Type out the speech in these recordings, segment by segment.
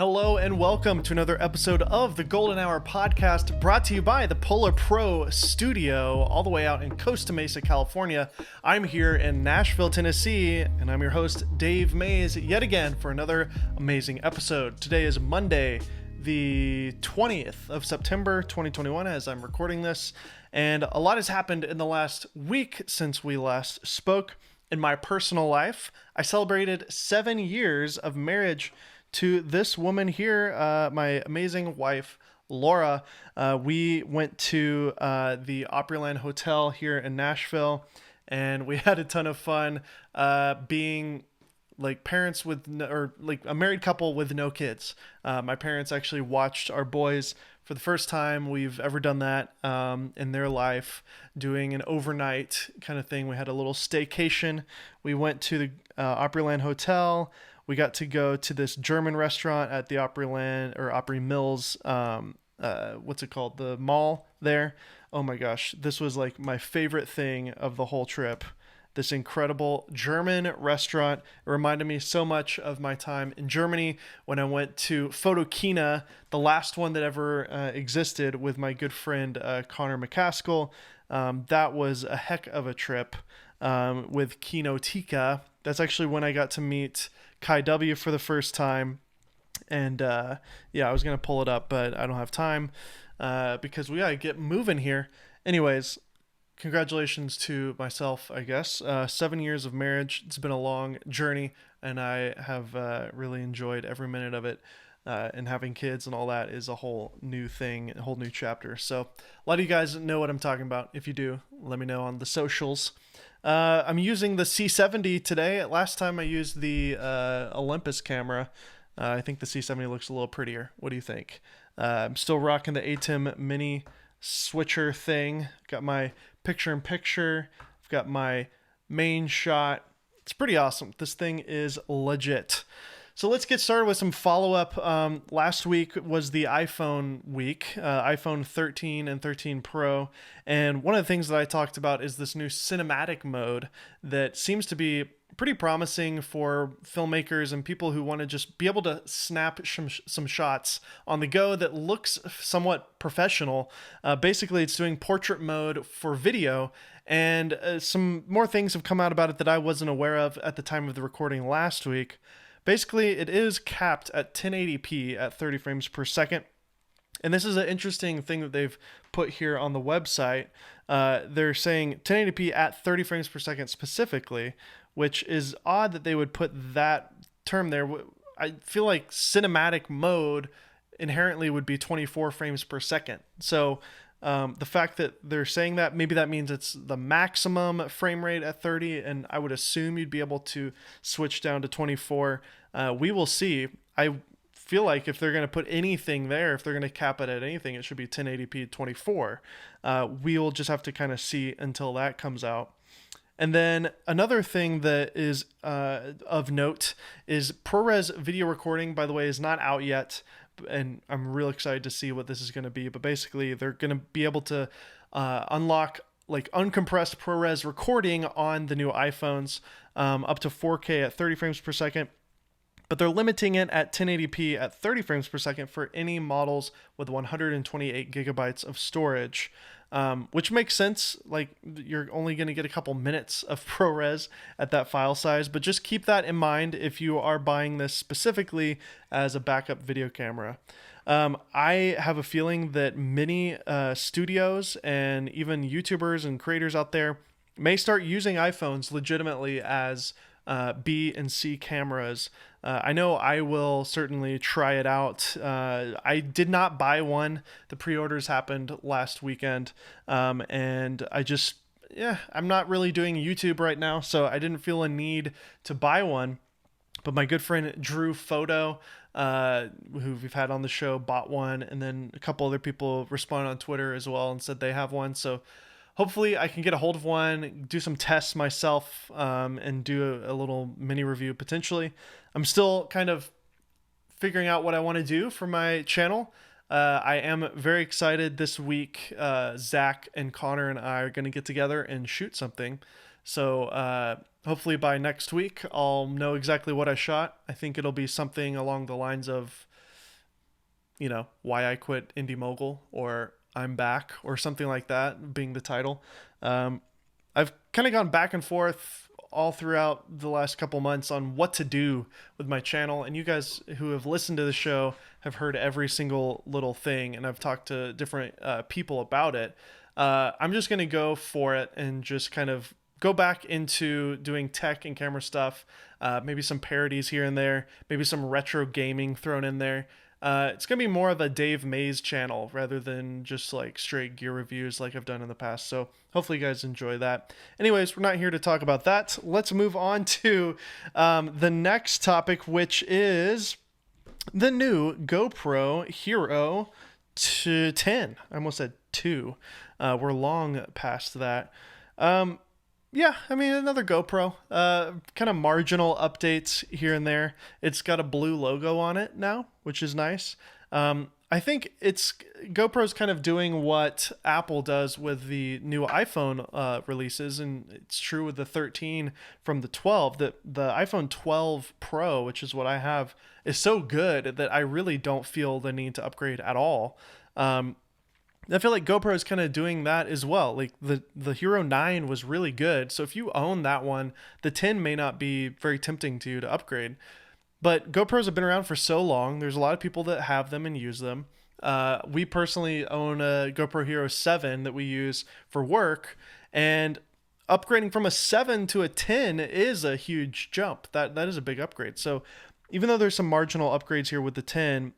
Hello and welcome to another episode of the Golden Hour podcast, brought to you by the Polar Pro Studio, all the way out in Costa Mesa, California. I'm here in Nashville, Tennessee, and I'm your host, Dave Mays, yet again for another amazing episode. Today is Monday, the 20th of September, 2021, as I'm recording this, and a lot has happened in the last week since we last spoke. In my personal life, I celebrated 7 years of marriage to this woman here, my amazing wife, Laura. We went to the Opryland Hotel here in Nashville, and we had a ton of fun being like parents with or like a married couple with no kids. My parents actually watched our boys for the first time we've ever done that in their life, doing an overnight kind of thing. We had a little staycation. We went to the Opryland Hotel. We got to go to this German restaurant at the Opryland or Opry Mills. What's it called? The mall there. Oh my gosh. This was like my favorite thing of the whole trip. This incredible German restaurant. It reminded me so much of my time in Germany when I went to Photokina, the last one that ever existed, with my good friend Connor McCaskill. That was a heck of a trip with Kinotika. That's actually when I got to meet Kai W for the first time. And I was going to pull it up, but I don't have time because we got to get moving here. Anyways, congratulations to myself, I guess. 7 years of marriage. It's been a long journey, and I have really enjoyed every minute of it. And having kids and all that is a whole new thing, a whole new chapter. So a lot of you guys know what I'm talking about. If you do, let me know on the socials. I'm using the C70 today. Last time I used the Olympus camera. I think the C70 looks a little prettier. What do you think? I'm still rocking the ATEM mini switcher thing. Got my picture-in-picture. I've got my main shot. It's pretty awesome. This thing is legit. So let's get started with some follow-up. Last week was the iPhone week, iPhone 13 and 13 Pro. And one of the things that I talked about is this new cinematic mode that seems to be pretty promising for filmmakers and people who want to just be able to snap some shots on the go that looks somewhat professional. Basically, it's doing portrait mode for video. And some more things have come out about it that I wasn't aware of at the time of the recording last week. Basically, it is capped at 1080p at 30 frames per second. And this is an interesting thing that they've put here on the website. They're saying 1080p at 30 frames per second specifically, which is odd that they would put that term there. I feel like cinematic mode inherently would be 24 frames per second. So the fact that they're saying that, maybe that means it's the maximum frame rate at 30, and I would assume you'd be able to switch down to 24. We will see. I feel like if they're going to put anything there, if they're going to cap it at anything, it should be 1080p 24. We'll just have to kind of see until that comes out. And then another thing that is of note is ProRes video recording, by the way, is not out yet. And I'm real excited to see what this is going to be. But basically, they're going to be able to unlock like uncompressed ProRes recording on the new iPhones up to 4K at 30 frames per second. But they're limiting it at 1080p at 30 frames per second for any models with 128 gigabytes of storage, which makes sense. Like, you're only going to get a couple minutes of ProRes at that file size, but just keep that in mind if you are buying this specifically as a backup video camera. I have a feeling that many studios and even YouTubers and creators out there may start using iPhones legitimately as B and C cameras. I know I will certainly try it out. I did not buy one. The pre-orders happened last weekend. And I'm not really doing YouTube right now, so I didn't feel a need to buy one. But my good friend Drew Photo, who we've had on the show, bought one. And then a couple other people responded on Twitter as well and said they have one. So hopefully I can get a hold of one, do some tests myself, and do a little mini review potentially. I'm still kind of figuring out what I want to do for my channel. I am very excited this week. Zach and Connor and I are going to get together and shoot something. So hopefully by next week, I'll know exactly what I shot. I think it'll be something along the lines of why I quit Indie Mogul, or I'm back, or something like that being the title. I've kind of gone back and forth all throughout the last couple months on what to do with my channel, and you guys who have listened to the show have heard every single little thing, and I've talked to different people about it. I'm just going to go for it and just kind of go back into doing tech and camera stuff, maybe some parodies here and there, maybe some retro gaming thrown in there. It's going to be more of a Dave Mays channel rather than just like straight gear reviews like I've done in the past. So hopefully you guys enjoy that. Anyways, we're not here to talk about that. Let's move on to the next topic, which is the new GoPro Hero 10. I almost said 2. We're long past that. Yeah, I mean, another GoPro. Kind of marginal updates here and there. It's got a blue logo on it now, which is nice. I think GoPro's kind of doing what Apple does with the new iPhone releases, and it's true with the 13 from the 12. The iPhone 12 Pro, which is what I have, is so good that I really don't feel the need to upgrade at all. I feel like GoPro is kind of doing that as well. Like the Hero 9 was really good. So if you own that one, the 10 may not be very tempting to you to upgrade. But GoPros have been around for so long. There's a lot of people that have them and use them. We personally own a GoPro Hero 7 that we use for work. And upgrading from a 7 to a 10 is a huge jump. That is a big upgrade. So even though there's some marginal upgrades here with the 10,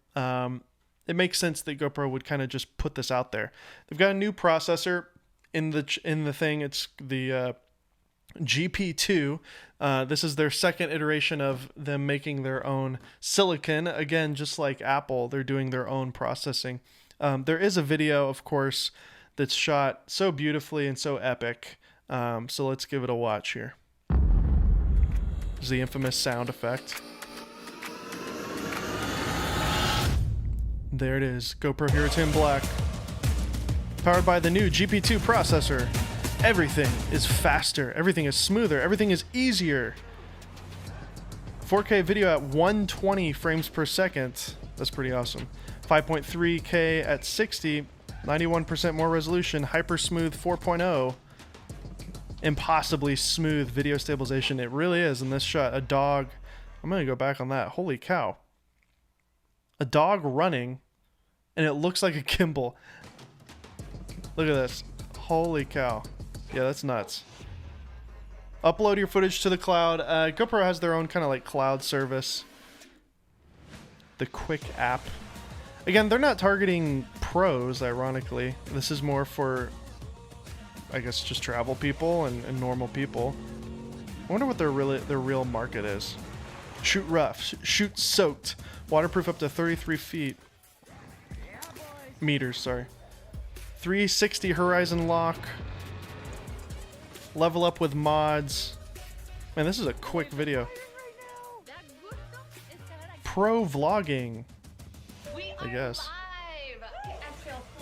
it makes sense that GoPro would kind of just put this out there. They've got a new processor in the thing. It's the ghpod. This is their second iteration of them making their own silicon. Again, just like Apple, they're doing their own processing. There is a video, of course, that's shot so beautifully and so epic. So let's give it a watch here. This is the infamous sound effect. There it is, GoPro Hero 10 Black. Powered by the new GP2 processor. Everything is faster, everything is smoother, everything is easier. 4K video at 120 frames per second. That's pretty awesome. 5.3K at 60, 91% more resolution, hyper smooth 4.0. Impossibly smooth video stabilization. It really is in this shot. A dog. I'm going to go back on that. Holy cow. A dog running, and it looks like a gimbal. Look at this. Holy cow. Yeah, that's nuts. Upload your footage to the cloud. GoPro has their own kind of like cloud service. The Quick app. Again, they're not targeting pros, ironically. This is more for, I guess, just travel people and normal people. I wonder what their real market is. Shoot rough, shoot soaked, waterproof up to 33 feet. Meters, sorry. 360 horizon lock. Level up with mods. Man, this is a quick video. Pro vlogging, I guess.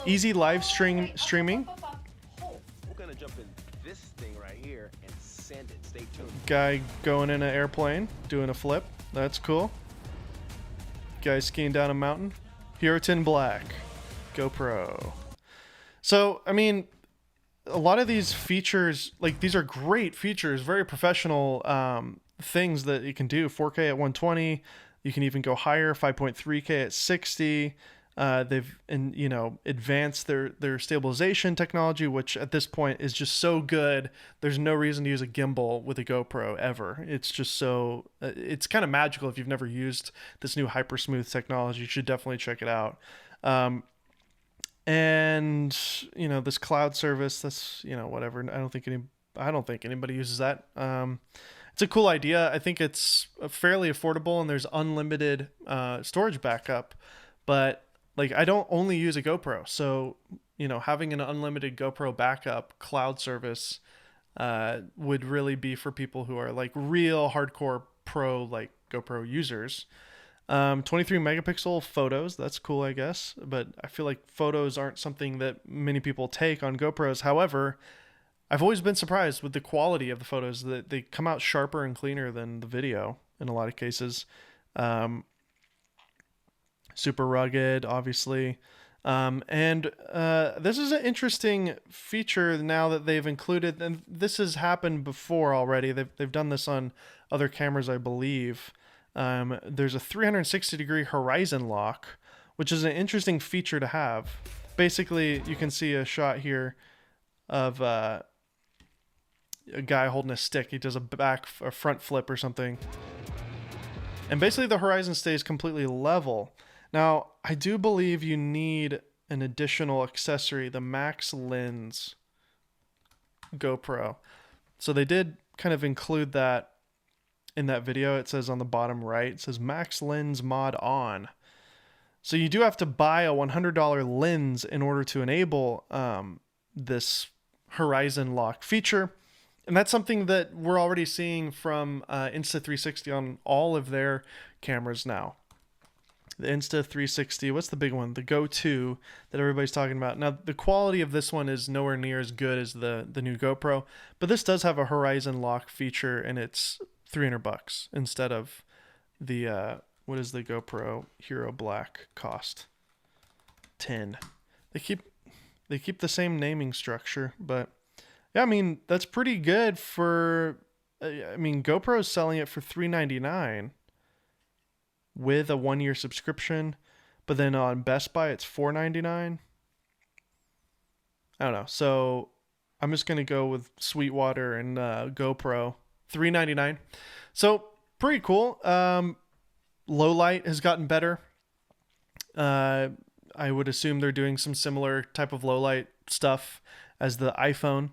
Easy live streaming. We're gonna jump in this thing right here and send it. Stay tuned. Guy going in an airplane, doing a flip. That's cool. Guy skiing down a mountain. Hero 10 Black. GoPro. So, I mean, a lot of these features, like, these are great features, very professional things that you can do. 4K at 120. You can even go higher, 5.3K at 60. They've advanced their stabilization technology, which at this point is just so good. There's no reason to use a gimbal with a GoPro ever. It's just so it's kind of magical. If you've never used this new hyper smooth technology, you should definitely check it out. And this cloud service, that's whatever. I don't think anybody uses that. It's a cool idea. I think it's fairly affordable, and there's unlimited storage backup, but like, I don't only use a GoPro, so having an unlimited GoPro backup cloud service would really be for people who are like real hardcore pro like GoPro users. 23 megapixel photos, that's cool, I guess, but I feel like photos aren't something that many people take on GoPros. However, I've always been surprised with the quality of the photos, that they come out sharper and cleaner than the video in a lot of cases. super rugged, obviously. And this is an interesting feature now that they've included, and this has happened before already. They've done this on other cameras, I believe. There's a 360-degree horizon lock, which is an interesting feature to have. Basically, you can see a shot here of a guy holding a stick. He does a front flip or something, and basically the horizon stays completely level. Now, I do believe you need an additional accessory, the Max Lens GoPro. So they did kind of include that in that video. It says on the bottom right, it says Max Lens mod on. So you do have to buy a $100 lens in order to enable this horizon lock feature. And that's something that we're already seeing from Insta360 on all of their cameras now. The Insta360, what's the big one? The Go 2 that everybody's talking about. Now, the quality of this one is nowhere near as good as the new GoPro, but this does have a horizon lock feature, and it's $300 instead of the what is the GoPro Hero Black cost? 10. They keep the same naming structure, but yeah, I mean that's pretty good for. I mean, GoPro's selling it for $399 with a 1-year subscription, but then on Best Buy it's $499. I don't know. So I'm just gonna go with Sweetwater and GoPro, $399. So pretty cool. Low light has gotten better. I would assume they're doing some similar type of low light stuff as the iPhone.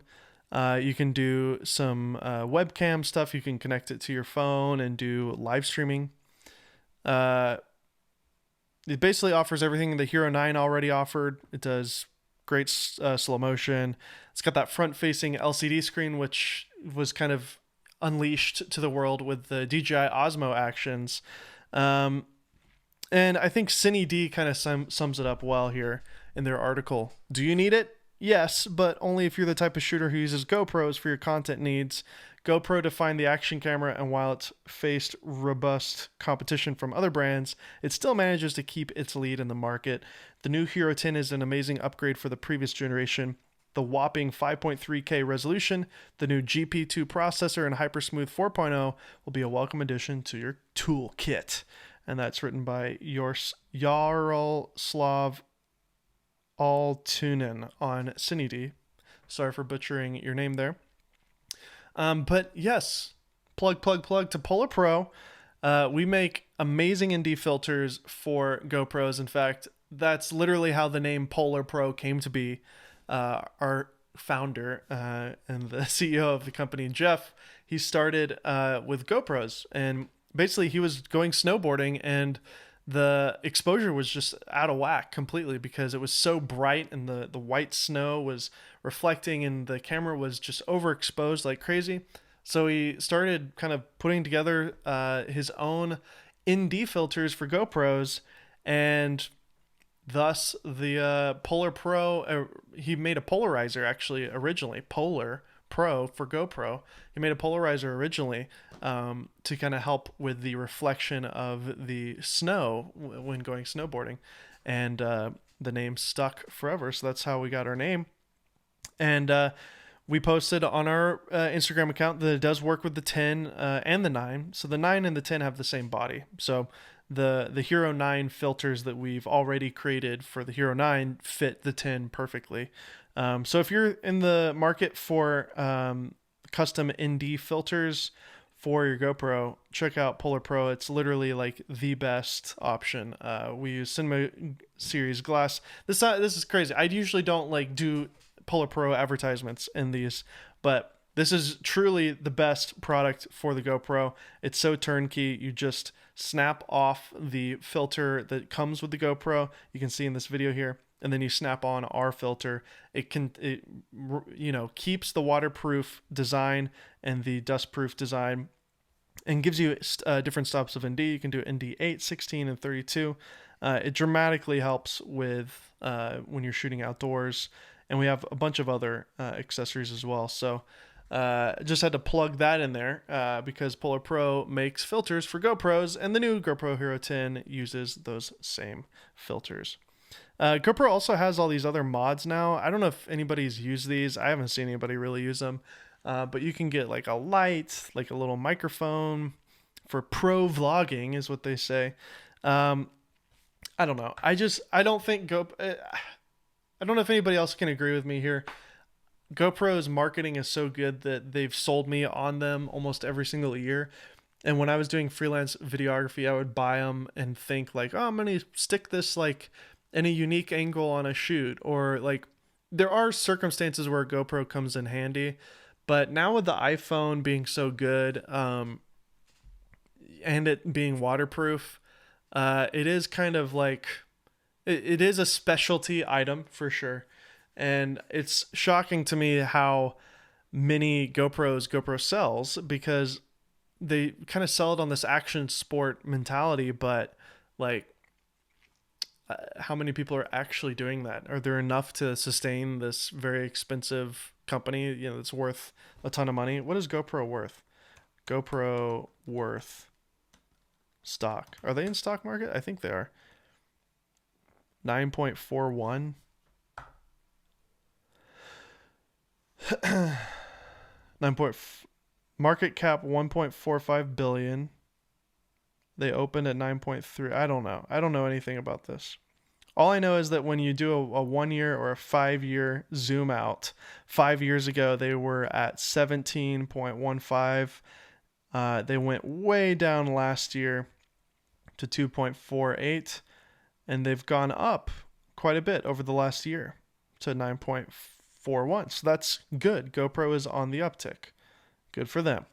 You can do some webcam stuff. You can connect it to your phone and do live streaming. It basically offers everything the Hero 9 already offered. It does great slow motion. It's got that front-facing LCD screen, which was kind of unleashed to the world with the DJI Osmo actions. And I think CineD kind of sums it up well here in their article. Do you need it? Yes, but only if you're the type of shooter who uses GoPros for your content needs. GoPro defined the action camera, and while it's faced robust competition from other brands, it still manages to keep its lead in the market. The new Hero 10 is an amazing upgrade for the previous generation. The whopping 5.3K resolution, the new GP2 processor, and Hypersmooth 4.0 will be a welcome addition to your toolkit. And that's written by Yaroslav Altunen on CineD. Sorry for butchering your name there. But yes, plug to Polar Pro. We make amazing ND filters for GoPros. In fact, that's literally how the name Polar Pro came to be. Our founder and the CEO of the company, Jeff, he started with GoPros, and basically he was going snowboarding, and the exposure was just out of whack completely because it was so bright, and the white snow was reflecting, and the camera was just overexposed like crazy. So he started kind of putting together his own ND filters for GoPros, and thus the Polar Pro. He made a polarizer actually originally, Polar Pro for GoPro. He made a polarizer originally to kind of help with the reflection of the snow when going snowboarding, and the name stuck forever. So that's how we got our name. And we posted on our Instagram account that it does work with the 10 and the 9. So the 9 and the 10 have the same body. So the Hero 9 filters that we've already created for the Hero 9 fit the 10 perfectly. So if you're in the market for custom ND filters for your GoPro, check out Polar Pro. It's literally like the best option. We use Cinema Series glass. This is crazy. I usually don't like do Polar Pro advertisements in these, but this is truly the best product for the GoPro. It's so turnkey. You just snap off the filter that comes with the GoPro. You can see in this video here, and then you snap on our filter. It keeps the waterproof design and the dustproof design, and gives you different stops of ND. You can do ND 8, 16, and 32. It dramatically helps with when you're shooting outdoors, and we have a bunch of other accessories as well. So Just had to plug that in there because Polar Pro makes filters for GoPros, and the new GoPro Hero 10 uses those same filters. GoPro also has all these other mods now. I don't know if anybody's used these. I haven't seen anybody really use them. But you can get like a light, like a little microphone for pro vlogging, is what they say. I don't know. I don't think I don't know if anybody else can agree with me here. GoPro's marketing is so good that they've sold me on them almost every single year. And when I was doing freelance videography, I would buy them and think like, oh, I'm going to stick this like in a unique angle on a shoot, or like there are circumstances where a GoPro comes in handy. But now with the iPhone being so good, and it being waterproof, it is kind of like it is a specialty item for sure. And it's shocking to me how many GoPro sells, because they kind of sell it on this action sport mentality, but like how many people are actually doing that? Are there enough to sustain this very expensive company, that's worth a ton of money? What is GoPro worth? GoPro worth stock. Are they in stock market? I think they are. 9.41. Market cap 1.45 billion. They opened at 9.3. I don't know. I don't know anything about this. All I know is that when you do a 1 year or a 5 year zoom out, 5 years ago they were at 17.15. They went way down last year to 2.48, and they've gone up quite a bit over the last year to 9.41. So that's good. GoPro is on the uptick. Good for them.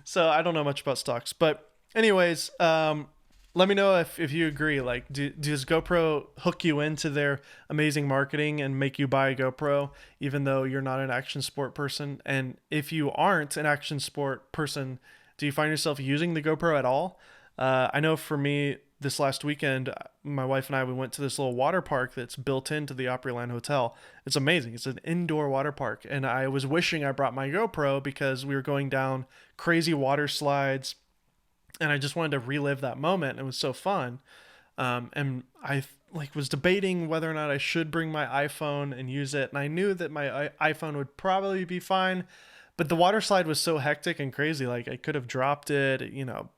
So I don't know much about stocks, but anyways, let me know if you agree. Like, does GoPro hook you into their amazing marketing and make you buy a GoPro even though you're not an action sport person? And if you aren't an action sport person, do you find yourself using the GoPro at all? I know for me, this last weekend, my wife and I, we went to this little water park that's built into the Opryland Hotel. It's amazing. It's an indoor water park. And I was wishing I brought my GoPro because we were going down crazy water slides, and I just wanted to relive that moment. It was so fun. And I was debating whether or not I should bring my iPhone and use it. And I knew that my iPhone would probably be fine, but the water slide was so hectic and crazy. Like, I could have dropped it,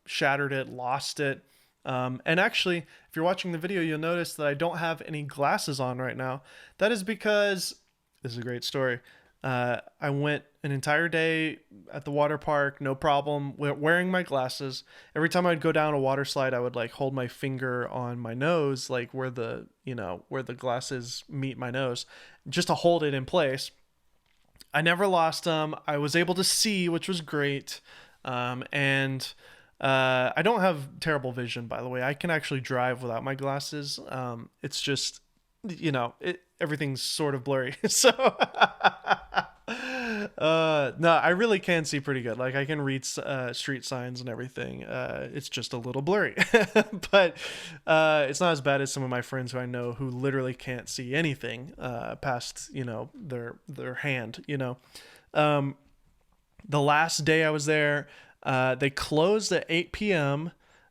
shattered it, lost it. And actually, if you're watching the video, you'll notice that I don't have any glasses on right now. That is because, this is a great story. I went an entire day at the water park, no problem, wearing my glasses. Every time I'd go down a water slide, I would hold my finger on my nose, like where the glasses meet my nose, just to hold it in place. I never lost them. I was able to see, which was great. And I don't have terrible vision, by the way. I can actually drive without my glasses. It's just, everything's sort of blurry. So, no, I really can see pretty good. Like, I can read street signs and everything. It's just a little blurry, but it's not as bad as some of my friends who I know who literally can't see anything past, their hand. The last day I was there, they closed at 8 p.m.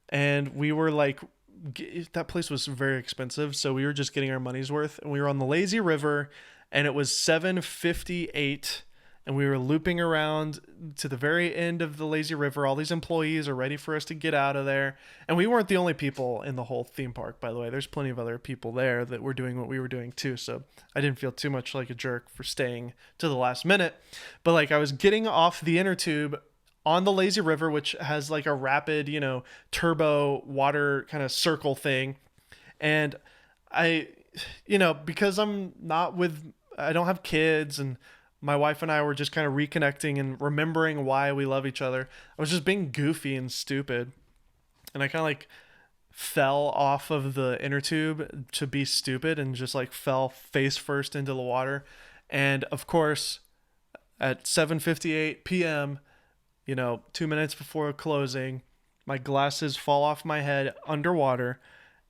and we were that place was very expensive, so we were just getting our money's worth. And we were on the lazy river, and it was 7:58, and we were looping around to the very end of the lazy river. All these employees are ready for us to get out of there, and we weren't the only people in the whole theme park, by the way. There's plenty of other people there that were doing what we were doing too, so I didn't feel too much like a jerk for staying to the last minute. But I was getting off the inner tube on the lazy river, which has a rapid, turbo water kind of circle thing. And I, because I don't have kids, and my wife and I were just kind of reconnecting and remembering why we love each other. I was just being goofy and stupid. And I kind of fell off of the inner tube to be stupid and just fell face first into the water. And of course, at 7:58 p.m., 2 minutes before closing, my glasses fall off my head underwater,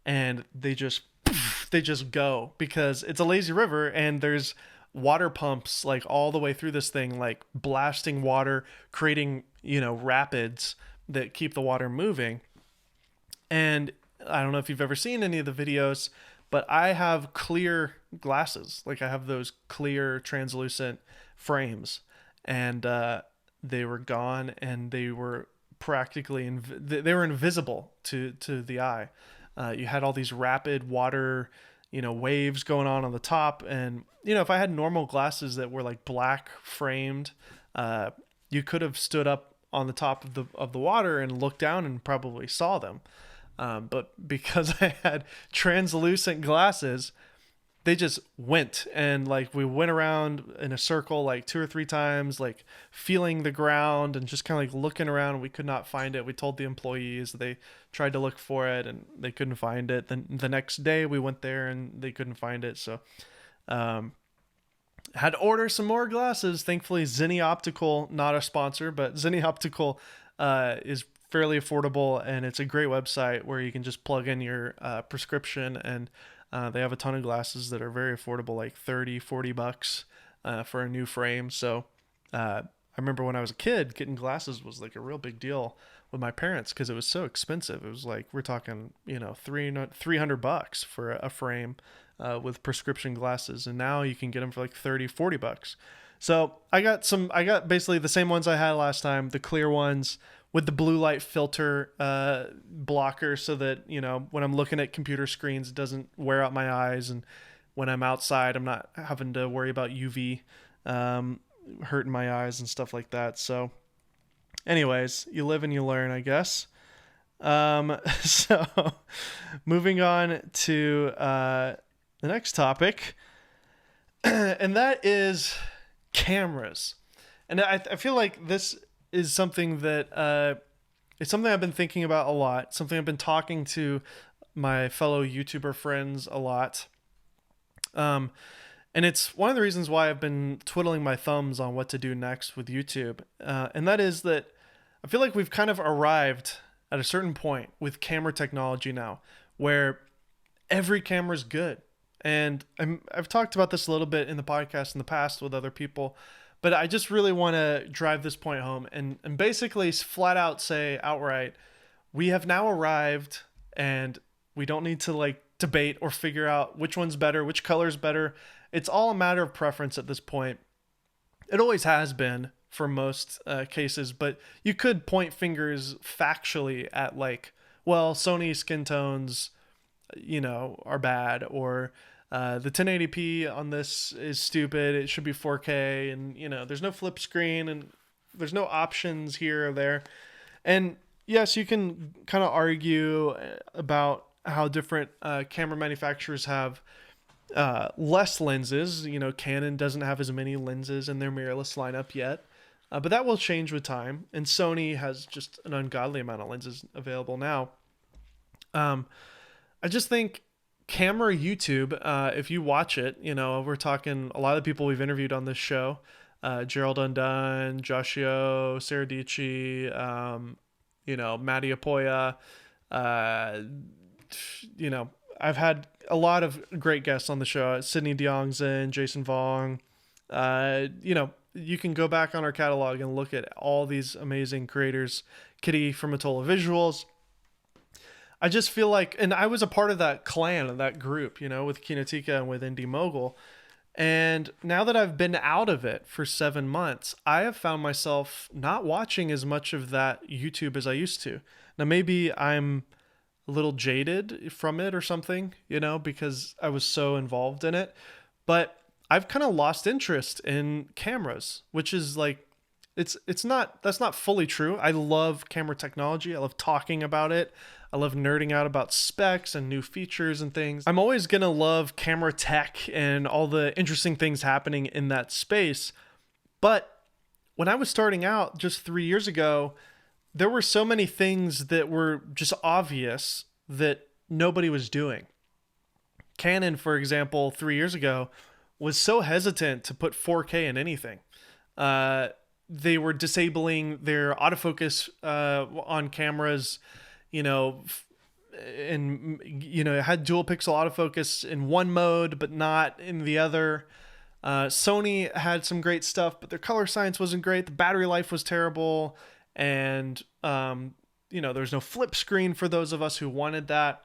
and they just go, because it's a lazy river and there's water pumps like all the way through this thing, like blasting water, creating, rapids that keep the water moving. And I don't know if you've ever seen any of the videos, but I have clear glasses. Like I have those clear translucent frames, and they were gone, and they were practically they were invisible to the eye. You had all these rapid water, waves going on the top, and if I had normal glasses that were like black framed, you could have stood up on the top of the water and looked down and probably saw them. But because I had translucent glasses, they just went, and like we went around in a circle like 2 or 3 times, like feeling the ground and just kind of like looking around, and we could not find it. We told the employees, they tried to look for it and they couldn't find it. Then the next day we went there and they couldn't find it. So had to order some more glasses. Thankfully, Zenni Optical, not a sponsor, but Zenni Optical is fairly affordable, and it's a great website where you can just plug in your prescription, and they have a ton of glasses that are very affordable, like $30-$40 for a new frame. So I remember when I was a kid, getting glasses was like a real big deal with my parents because it was so expensive. It was like, we're talking, $300 for a frame with prescription glasses, and now you can get them for like $30-$40. So I got basically the same ones I had last time, the clear ones with the blue light filter blocker, so that when I'm looking at computer screens, it doesn't wear out my eyes, and when I'm outside, I'm not having to worry about UV hurting my eyes and stuff like that. So anyways, you live and you learn, I guess. So moving on to the next topic, and that is cameras. And I feel like this is something that it's something I've been thinking about a lot, something I've been talking to my fellow YouTuber friends a lot. And it's one of the reasons why I've been twiddling my thumbs on what to do next with YouTube. And that is that I feel like we've kind of arrived at a certain point with camera technology now where every camera is good. And I've talked about this a little bit in the podcast in the past with other people, but I just really want to drive this point home and basically flat out say outright, we have now arrived, and we don't need to like debate or figure out which one's better, which color's better. It's all a matter of preference at this point. It always has been for most cases, but you could point fingers factually at like, well, Sony skin tones, are bad, or the 1080p on this is stupid. It should be 4K, and there's no flip screen, and there's no options here or there. And yes, you can kind of argue about how different camera manufacturers have less lenses. Canon doesn't have as many lenses in their mirrorless lineup yet, but that will change with time. And Sony has just an ungodly amount of lenses available now. I just think camera YouTube, if you watch it, we're talking a lot of the people we've interviewed on this show, Gerald Undone, Joshio, Sarah Dici, Matty Apoya, I've had a lot of great guests on the show, Sydney Diongzin, Jason Vong. You can go back on our catalog and look at all these amazing creators, Kitty from Atola Visuals. I just feel like, and I was a part of that clan, of that group, with Kinotika and with Indie Mogul. And now that I've been out of it for 7 months, I have found myself not watching as much of that YouTube as I used to. Now, maybe I'm a little jaded from it or something, because I was so involved in it. But I've kind of lost interest in cameras, which is like, that's not fully true. I love camera technology. I love talking about it. I love nerding out about specs and new features and things. I'm always going to love camera tech and all the interesting things happening in that space. But when I was starting out just 3 years ago, there were so many things that were just obvious that nobody was doing. Canon, for example, 3 years ago was so hesitant to put 4K in anything. They were disabling their autofocus on cameras, and it had dual pixel autofocus in one mode but not in the other. Sony had some great stuff, but their color science wasn't great. The battery life was terrible, and there's no flip screen for those of us who wanted that.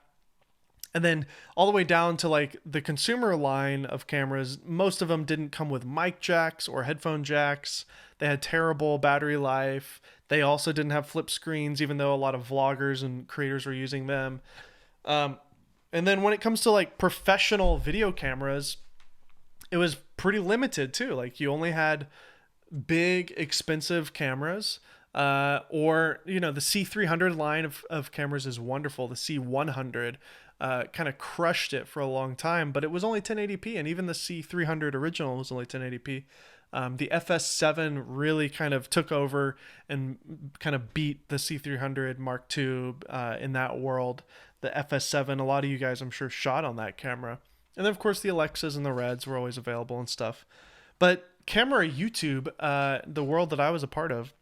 And then all the way down to like the consumer line of cameras, most of them didn't come with mic jacks or headphone jacks. They had terrible battery life. They also didn't have flip screens, even though a lot of vloggers and creators were using them. And then when it comes to like professional video cameras, it was pretty limited too. Like you only had big, expensive cameras. Or the C300 line of cameras is wonderful. The C100 kind of crushed it for a long time, but it was only 1080p, and even the C300 original was only 1080p. The FS7 really kind of took over and kind of beat the C300 Mark II in that world. The FS7, a lot of you guys, I'm sure, shot on that camera. And then, of course, the Alexas and the Reds were always available and stuff. But camera YouTube, the world that I was a part of,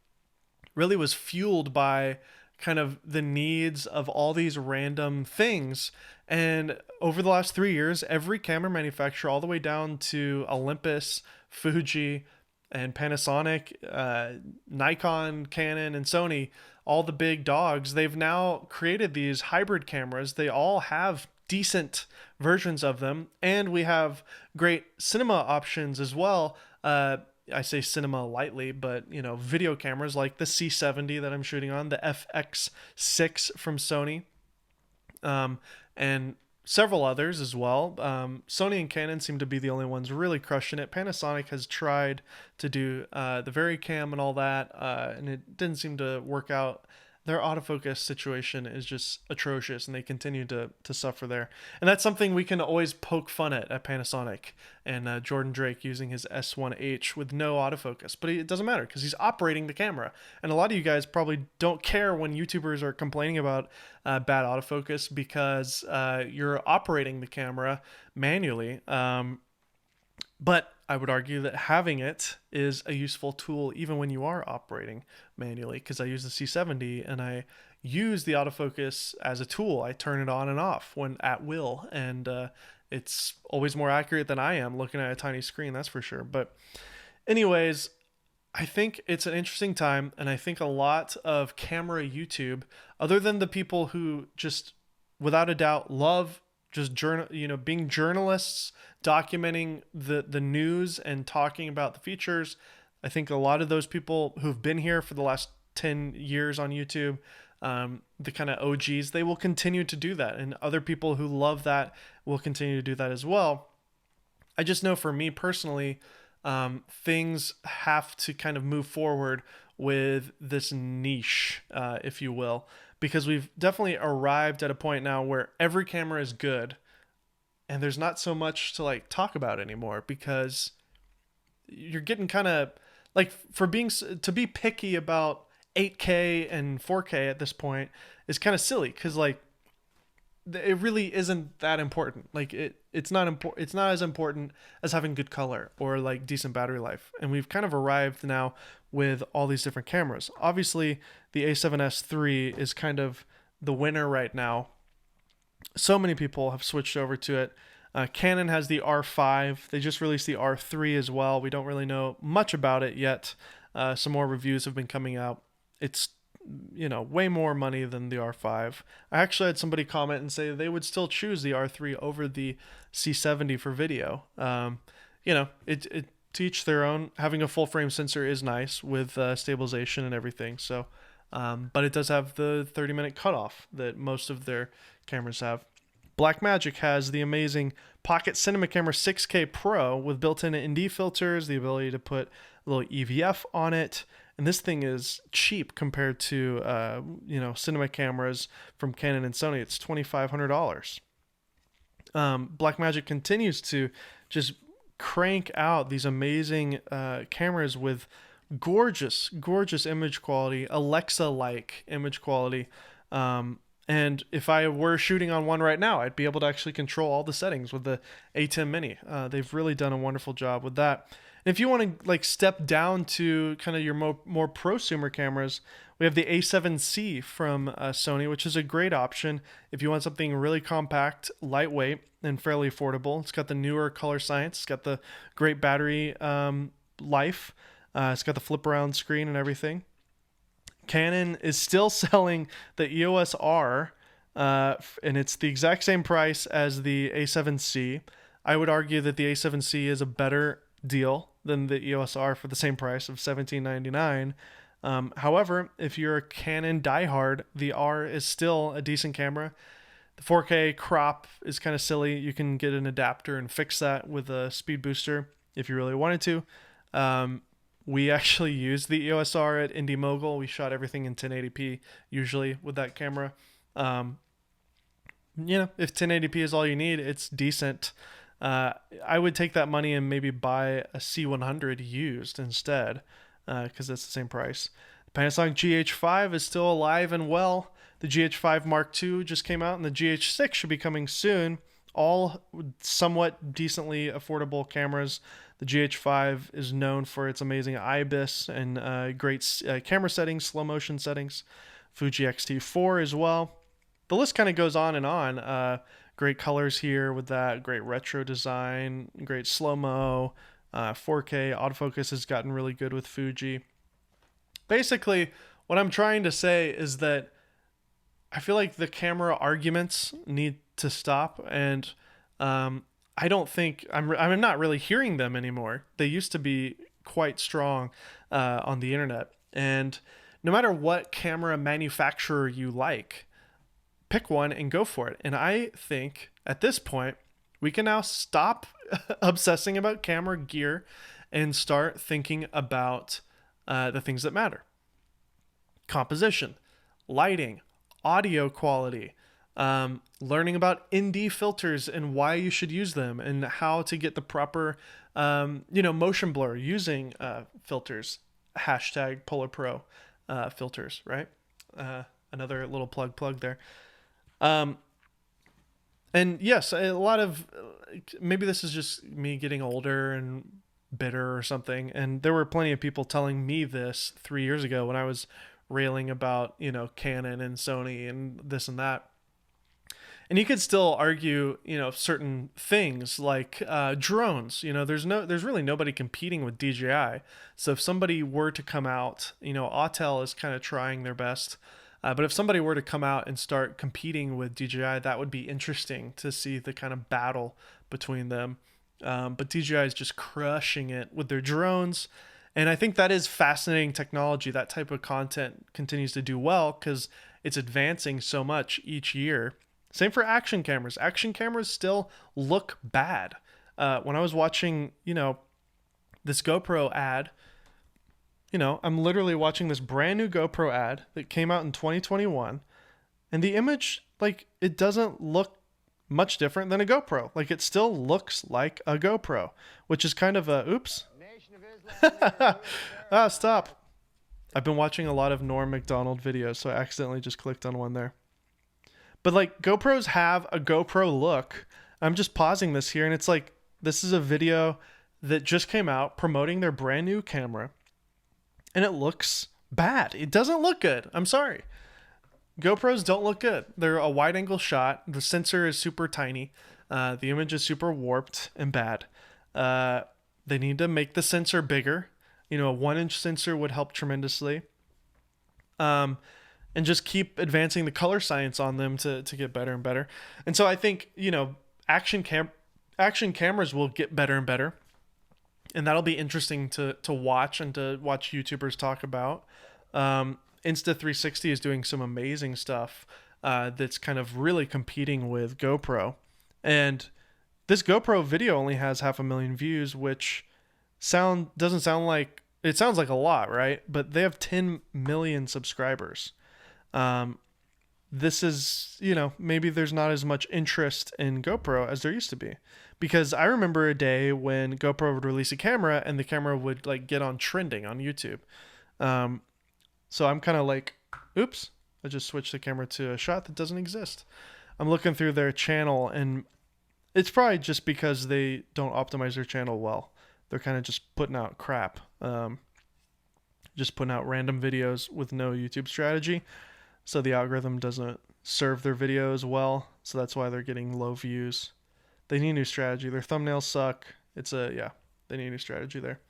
really was fueled by kind of the needs of all these random things. And over the last 3 years, every camera manufacturer, all the way down to Olympus, Fuji, and Panasonic, Nikon, Canon, and Sony, all the big dogs, they've now created these hybrid cameras. They all have decent versions of them, and we have great cinema options as well. I say cinema lightly, but video cameras like the C70 that I'm shooting on, the FX6 from Sony, and several others as well. Sony and Canon seem to be the only ones really crushing it. Panasonic has tried to do the VariCam and all that, and it didn't seem to work out. Their autofocus situation is just atrocious, and they continue to suffer there. And that's something we can always poke fun at Panasonic and Jordan Drake using his S1H with no autofocus. But it doesn't matter because he's operating the camera. And a lot of you guys probably don't care when YouTubers are complaining about bad autofocus because you're operating the camera manually. But I would argue that having it is a useful tool even when you are operating manually, because I use the C70 and I use the autofocus as a tool. I turn it on and off when at will, and it's always more accurate than I am looking at a tiny screen, that's for sure. But anyways, I think it's an interesting time, and I think a lot of camera YouTube, other than the people who just without a doubt love just being journalists, documenting the news and talking about the features. I think a lot of those people who've been here for the last 10 years on YouTube, the kind of OGs, they will continue to do that. And other people who love that will continue to do that as well. I just know for me personally, things have to kind of move forward with this niche, if you will, because we've definitely arrived at a point now where every camera is good and there's not so much to like talk about anymore, because you're getting kind of like, to be picky about 8K and 4K at this point is kind of silly, because like it really isn't that important. Like it's not important. It's not as important as having good color or like decent battery life. And we've kind of arrived now with all these different cameras. Obviously, the A7S III is kind of the winner right now. So many people have switched over to it. Canon has the R5. They just released the R3 as well. We don't really know much about it yet. Some more reviews have been coming out. It's way more money than the R5. I actually had somebody comment and say they would still choose the R3 over the C70 for video. It to each their own. Having a full frame sensor is nice with stabilization and everything. So, but it does have the 30-minute cutoff that most of their cameras have. Blackmagic has the amazing Pocket Cinema Camera 6K Pro with built-in ND filters, the ability to put a little EVF on it. And this thing is cheap compared to, cinema cameras from Canon and Sony. It's $2,500. Blackmagic continues to just crank out these amazing cameras with gorgeous, gorgeous image quality, Alexa-like image quality. And if I were shooting on one right now, I'd be able to actually control all the settings with the A10 Mini. They've really done a wonderful job with that. And if you want to like step down to kind of your more prosumer cameras, we have the A7C from Sony, which is a great option if you want something really compact, lightweight, and fairly affordable. It's got the newer color science. It's got the great battery life. It's got the flip around screen and everything. Canon is still selling the EOS R, and it's the exact same price as the A7C. I would argue that the A7C is a better deal than the EOS R for the same price of $17.99. However, if you're a Canon diehard, the R is still a decent camera. The 4K crop is kind of silly. You can get an adapter and fix that with a speed booster if you really wanted to. We actually used the EOS R at Indie Mogul. We shot everything in 1080p usually with that camera. If 1080p is all you need, it's decent. I would take that money and maybe buy a C100 used instead, because that's the same price. The Panasonic GH5 is still alive and well. The GH5 Mark II just came out, and the GH6 should be coming soon. All somewhat decently affordable cameras. The GH5 is known for its amazing IBIS and great camera settings, slow motion settings. Fuji X-T4 as well. The list kind of goes on and on. Great colors here with that, great retro design, great slow-mo, 4K. Autofocus has gotten really good with Fuji. Basically, what I'm trying to say is that I feel like the camera arguments need to stop, and I don't think I'm not really hearing them anymore. They used to be quite strong on the internet, and no matter what camera manufacturer you like, pick one and go for it. And I think at this point we can now stop obsessing about camera gear and start thinking about the things that matter: composition, lighting, audio quality, learning about ND filters and why you should use them, and how to get the proper motion blur using filters. Hashtag Polar Pro filters, right? Another little plug there. And yes, a lot of, maybe this is just me getting older and bitter or something, and there were plenty of people telling me this 3 years ago when I was railing about Canon and Sony and this and that. And you could still argue certain things like drones. There's really nobody competing with DJI. So if somebody were to come out, Autel is kind of trying their best. But if somebody were to come out and start competing with DJI, that would be interesting to see the kind of battle between them. But DJI is just crushing it with their drones. And I think that is fascinating technology. That type of content continues to do well because it's advancing so much each year. Same for action cameras. Action cameras still look bad. When I was watching, this GoPro ad, I'm literally watching this brand new GoPro ad that came out in 2021, and the image, it doesn't look much different than a GoPro. It still looks like a GoPro, which is kind of a, oops. Stop. I've been watching a lot of Norm Macdonald videos, so I accidentally just clicked on one there. But GoPros have a GoPro look. I'm just pausing this here, and it's this is a video that just came out promoting their brand new camera, and it looks bad. It doesn't look good. I'm sorry. GoPros don't look good. They're a wide angle shot. The sensor is super tiny. The image is super warped and bad. They need to make the sensor bigger. A 1-inch sensor would help tremendously. And just keep advancing the color science on them to get better and better. And so I think, action cameras will get better and better. And that'll be interesting to watch and to watch YouTubers talk about. Insta360 is doing some amazing stuff that's kind of really competing with GoPro. And this GoPro video only has 500,000 views, which doesn't sound like, it sounds like a lot, right? But they have 10 million subscribers. This is, maybe there's not as much interest in GoPro as there used to be, because I remember a day when GoPro would release a camera and the camera would get on trending on YouTube. So I'm kind of oops, I just switched the camera to a shot that doesn't exist. I'm looking through their channel, and it's probably just because they don't optimize their channel well. they're kind of just putting out crap, just putting out random videos with no YouTube strategy. So the algorithm doesn't serve their videos well. So that's why they're getting low views. They need a new strategy. Their thumbnails suck. They need a new strategy there.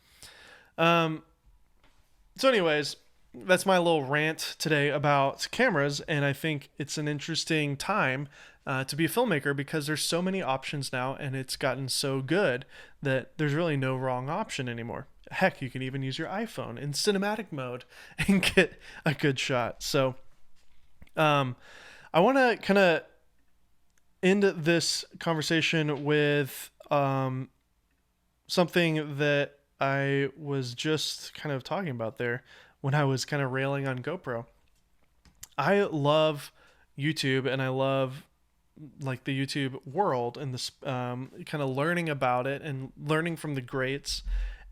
So anyways, that's my little rant today about cameras. And I think it's an interesting time to be a filmmaker because there's so many options now, and it's gotten so good that there's really no wrong option anymore. Heck, you can even use your iPhone in cinematic mode and get a good shot. So I want to kind of end this conversation with something that I was just kind of talking about there when I was kind of railing on GoPro. I love YouTube, and I love like the YouTube world and this kind of learning about it and learning from the greats.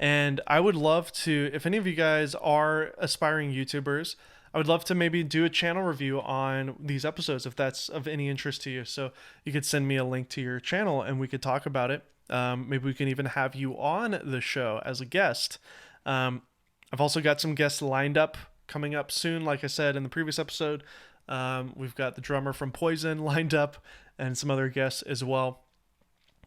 And I would love to, if any of you guys are aspiring YouTubers, I would love to maybe do a channel review on these episodes if that's of any interest to you. So you could send me a link to your channel and we could talk about it. Maybe we can even have you on the show as a guest. I've also got some guests lined up coming up soon. Like I said in the previous episode, we've got the drummer from Poison lined up and some other guests as well.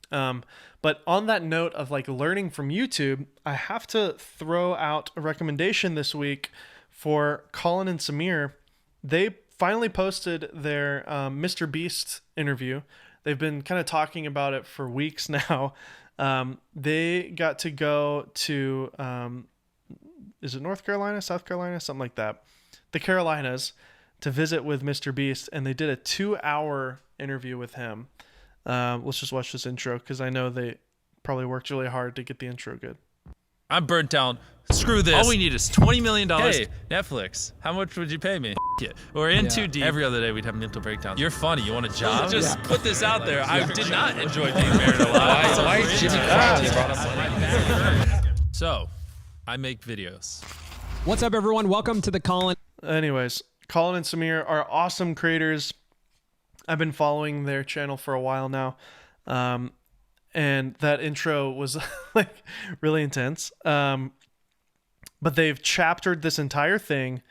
But on that note of like learning from YouTube, I have to throw out a recommendation this week for Colin and Samir. They finally posted their Mr. Beast interview. They've been kind of talking about it for weeks now. They got to go to, is it North Carolina, South Carolina, something like that, the Carolinas, to visit with Mr. Beast, and they did a 2-hour interview with him. Let's just watch this intro because I know they probably worked really hard to get the intro good. I'm burnt down. Screw this. All we need is $20 million. Hey, Netflix, how much would you pay me? Yeah. We're in too deep. Every other day we'd have mental breakdowns. You're funny. You want a job? Just put this out there. I did not enjoy being married alive. Why is Jimmy Crowley? So, I make videos. What's up, everyone? Welcome to the Colin. Anyways, Colin and Samir are awesome creators. I've been following their channel for a while now. And that intro was like really intense. But they've chaptered this entire thing.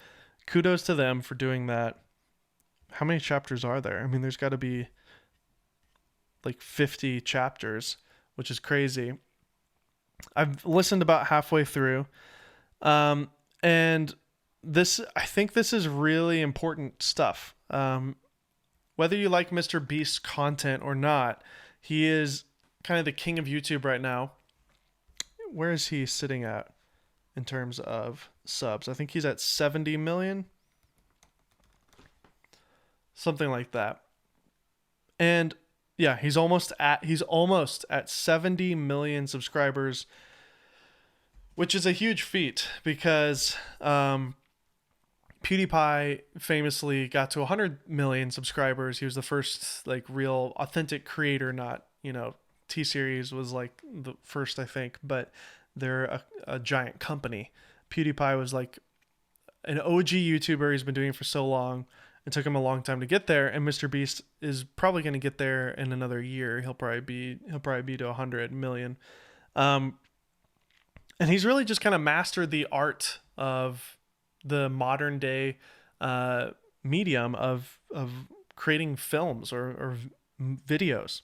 Kudos to them for doing that. How many chapters are there? I mean, there's got to be like 50 chapters, which is crazy. I've listened about halfway through. And I think this is really important stuff. Whether you like Mr. Beast's content or not, he is kind of the king of YouTube right now. Where is he sitting at in terms of subs? I think he's at 70 million. Something like that. And yeah, he's almost at 70 million subscribers, which is a huge feat because PewDiePie famously got to 100 million subscribers. He was the first like real authentic creator, not, T-Series was like the first, I think, but they're a giant company. PewDiePie was like an OG YouTuber. He's been doing it for so long. It took him a long time to get there, and Mr. Beast is probably going to get there in another year. He'll probably be to 100 million. And he's really just kind of mastered the art of the modern day medium of creating films or videos.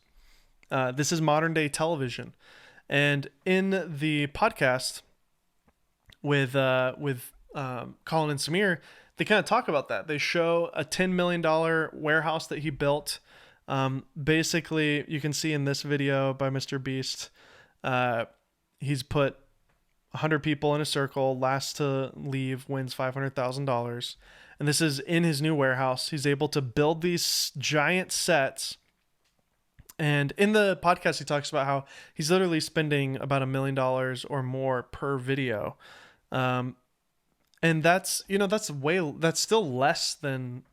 This is modern day television. And in the podcast with Colin and Samir, they kind of talk about that. They show a $10 million warehouse that he built. Basically, you can see in this video by Mr. Beast, he's put 100 people in a circle. Last to leave wins $500,000. And this is in his new warehouse. He's able to build these giant sets. And in the podcast, he talks about how he's literally spending about $1 million or more per video. And that's still less than,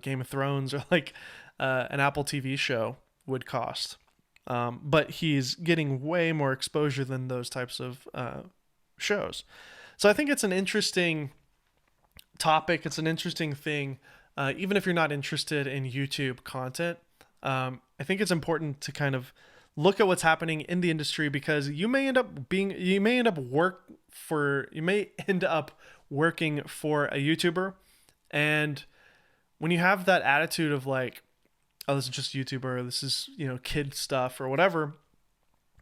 Game of Thrones or like an Apple TV show would cost. But he's getting way more exposure than those types of shows. So I think it's an interesting topic. It's an interesting thing. Even if you're not interested in YouTube content, I think it's important to kind of look at what's happening in the industry, because you may end up working for a YouTuber. And when you have that attitude of like, oh, this is just YouTuber, this is, kid stuff or whatever,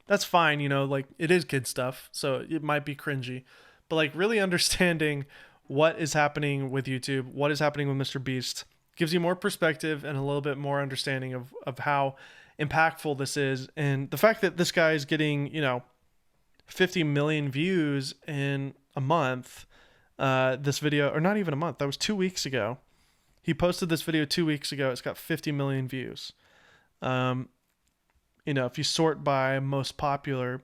that's fine. Like, it is kid stuff, so it might be cringy, but like really understanding what is happening with YouTube, what is happening with Mr. Beast, gives you more perspective and a little bit more understanding of how impactful this is. And the fact that this guy is getting, 50 million views in a month, this video, or not even a month, that was 2 weeks ago. He posted this video 2 weeks ago. It's got 50 million views. If you sort by most popular,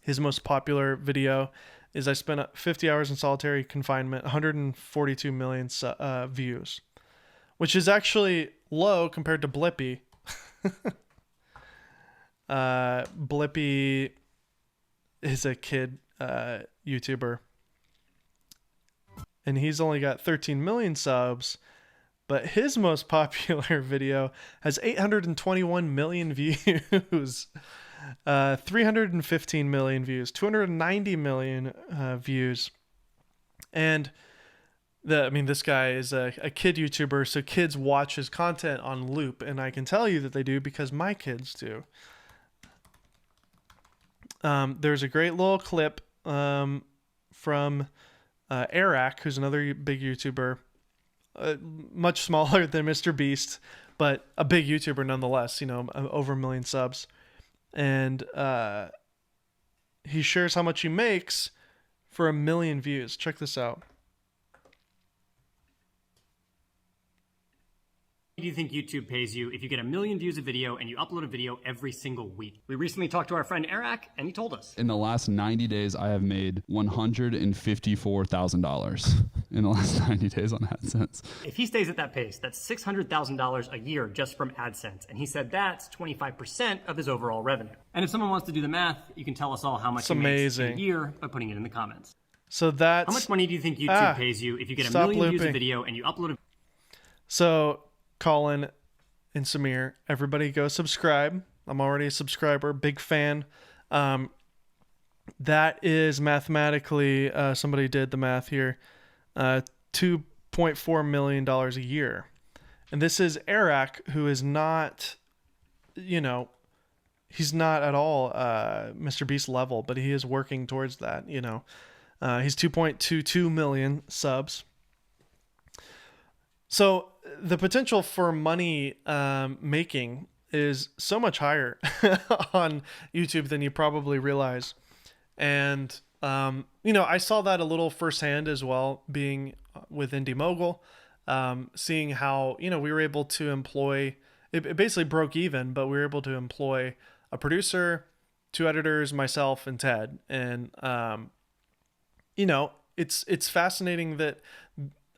his most popular video is I spent 50 hours in solitary confinement, 142 million views, which is actually low compared to Blippi. Blippi is a kid YouTuber, and he's only got 13 million subs, but his most popular video has 821 million views. 315 million views, 290 million views. And this guy is a kid YouTuber, so kids watch his content on loop, and I can tell you that they do because my kids do. There's a great little clip from Eric, who's another big YouTuber, much smaller than Mr. Beast, but a big YouTuber nonetheless, over 1 million subs. And he shares how much he makes for 1 million views. Check this out. Do you think YouTube pays you if you get 1 million views a video and you upload a video every single week? We recently talked to our friend Eric, and he told us. In the last 90 days, I have made $154,000 in the last 90 days on AdSense. If he stays at that pace, that's $600,000 a year just from AdSense. And he said that's 25% of his overall revenue. And if someone wants to do the math, you can tell us all how much he makes in a year by putting it in the comments. So that's... How much money do you think YouTube pays you if you get 1 million views a video and you upload a... So... Colin and Samir, everybody go subscribe. I'm already a subscriber, big fan. That is mathematically, somebody did the math here, $2.4 million a year. And this is Eric, who is not, he's not at all Mr. Beast level, but he is working towards that, He's 2.22 million subs. So the potential for money making is so much higher on YouTube than you probably realize. And, I saw that a little firsthand as well, being with Indie Mogul, seeing how, we were able to employ, it basically broke even, but we were able to employ a producer, 2 editors, myself, and Ted. And, it's fascinating that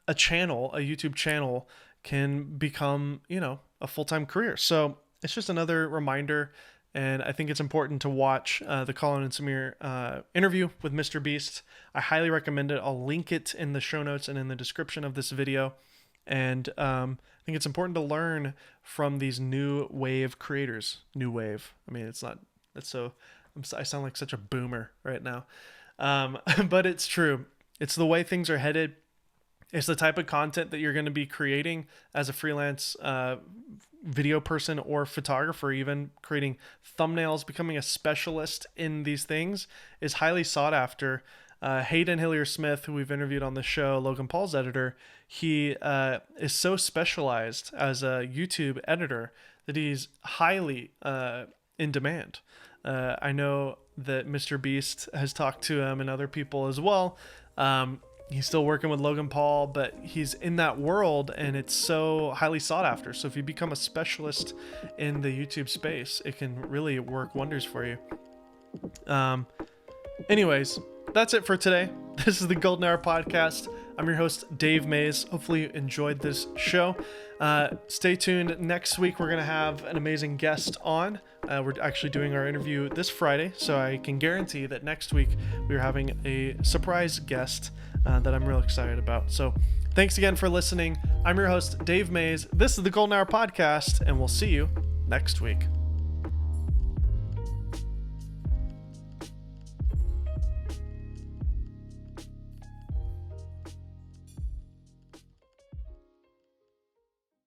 a YouTube channel can become, a full-time career. So it's just another reminder. And I think it's important to watch the Colin and Samir interview with Mr. Beast. I highly recommend it. I'll link it in the show notes and in the description of this video. And I think it's important to learn from these new wave creators. New wave. I sound like such a boomer right now. But it's true. It's the way things are headed. It's the type of content that you're going to be creating as a freelance video person or photographer, even creating thumbnails, becoming a specialist in these things is highly sought after. Hayden Hillier-Smith, who we've interviewed on the show, Logan Paul's editor, he is so specialized as a YouTube editor that he's highly in demand. I know that Mr. Beast has talked to him and other people as well. He's still working with Logan Paul, but he's in that world and it's so highly sought after. So if you become a specialist in the YouTube space, it can really work wonders for you. Anyways, that's it for today. This is the Golden Hour Podcast. I'm your host, Dave Mays. Hopefully you enjoyed this show. Stay tuned. Next week, we're going to have an amazing guest on. We're actually doing our interview this Friday, so I can guarantee that next week we're having a surprise guest that I'm real excited about. So thanks again for listening. I'm your host, Dave Mays. This is the Golden Hour Podcast, and we'll see you next week.